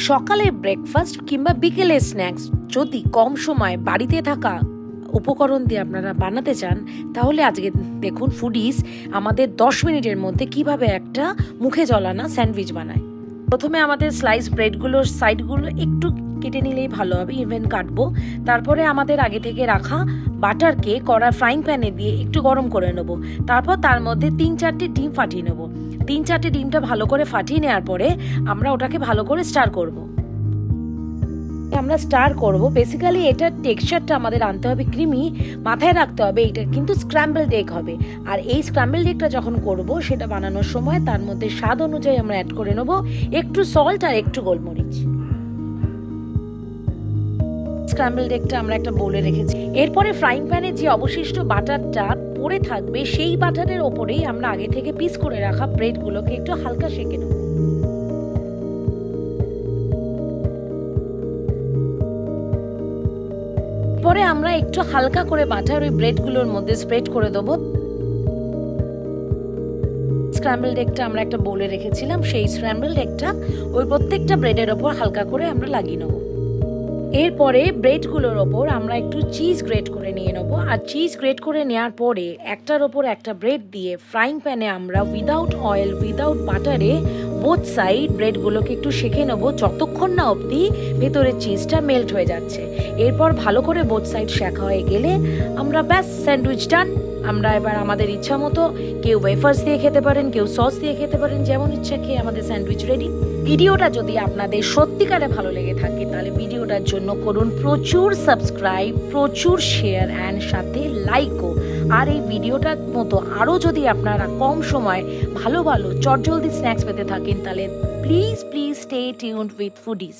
সকালের ব্রেকফাস্ট কিংবা বিকেলের স্ন্যাক্স যদি কম সময় বাড়িতে থাকা উপকরণ দিয়ে আপনারা বানাতে চান, তাহলে আজকে দেখুন ফুডিস আমাদের 10 মিনিটের মধ্যে কিভাবে একটা মুখে জলানা স্যান্ডউইচ বানায়। প্রথমে আমাদের স্লাইস ব্রেডগুলোর সাইডগুলো একটু কেটে নিলেই ভালো হবে, ইভেন কাটবো। তারপরে আমাদের আগে থেকে রাখা বাটারকে কড়া ফ্রাইং প্যানে দিয়ে একটু গরম করে নেবো। তারপর তার মধ্যে 3-4টে ডিম ফাটিয়ে নেবো। 3-4টে ডিমটা ভালো করে ফাটিয়ে নেওয়ার পরে আমরা ওটাকে ভালো করে স্টার করব। আমরা স্টার করব। বেসিক্যালি এটার টেক্সচারটা আমাদের আনতে হবে ক্রিমি। মাথায় রাখতে হবে এটা কিন্তু স্ক্র্যাম্বলড এগ হবে। আর এই স্ক্র্যাম্বলড এগটা যখন করব সেটা বানানোর সময় তার মধ্যে স্বাদ অনুযায়ী আমরা অ্যাড করে নেব একটু সল্ট আর একটু গোলমরিচ। স্ক্র্যাম্বলড এগটা আমরা একটা বোলে রেখেছি। এরপরে ফ্রাইং প্যানে যে অবশিষ্ট বাটারটা পড়ে থাকবে সেই বাটারের ওপরেই আমরা আগে থেকে পিস করে রাখা ব্রেডগুলোকে একটু হালকা সেঁকে নেব। পরে আমরা একটু হালকা করে বাটার ওই ব্রেডগুলোর মধ্যে স্প্রেড করে দেবো। স্ক্র্যাম্বলড এগটা আমরা একটা বোলে রেখেছিলাম, সেই স্ক্র্যাম্বলড এগটা ওই প্রত্যেকটা ব্রেডের ওপর হালকা করে আমরা লাগিয়ে নেবো। এরপরে ব্রেডগুলোর ওপর আমরা একটু চিজ গ্রেট করে নিয়ে নেবো। আর চিজ গ্রেট করে নেওয়ার পরে একটার ওপর একটা ব্রেড দিয়ে ফ্রাইং প্যানে আমরা উইদাউট অয়েল উইদাউট বাটারে বোথ সাইড ব্রেডগুলোকে একটু সেঁকে নেবো যতক্ষণ না অবধি ভেতরের চিজটা মেল্ট হয়ে যাচ্ছে। এরপর ভালো করে বোথ সাইড শেখা হয়ে গেলে আমরা ব্যাস স্যান্ডউইচ ডান। আমরা এবার আমাদের ইচ্ছা মতো কেউ ওয়েফার্স দিয়ে খেতে পারেন, কেউ সস দিয়ে খেতে পারেন, যেমন ইচ্ছা খেয়ে আমাদের স্যান্ডউইচ রেডি। ভিডিওটা যদি আপনাদের সত্যিকারে ভালো লেগে থাকে তাহলে ভিডিওটার জন্য করুন প্রচুর সাবস্ক্রাইব, প্রচুর শেয়ার অ্যান্ড সাথে লাইকও। আর এই ভিডিওটার মতো আরও যদি আপনারা কম সময় ভালো ভালো চটজলদি স্ন্যাক্স পেতে থাকেন তাহলে please stay tuned with foodies.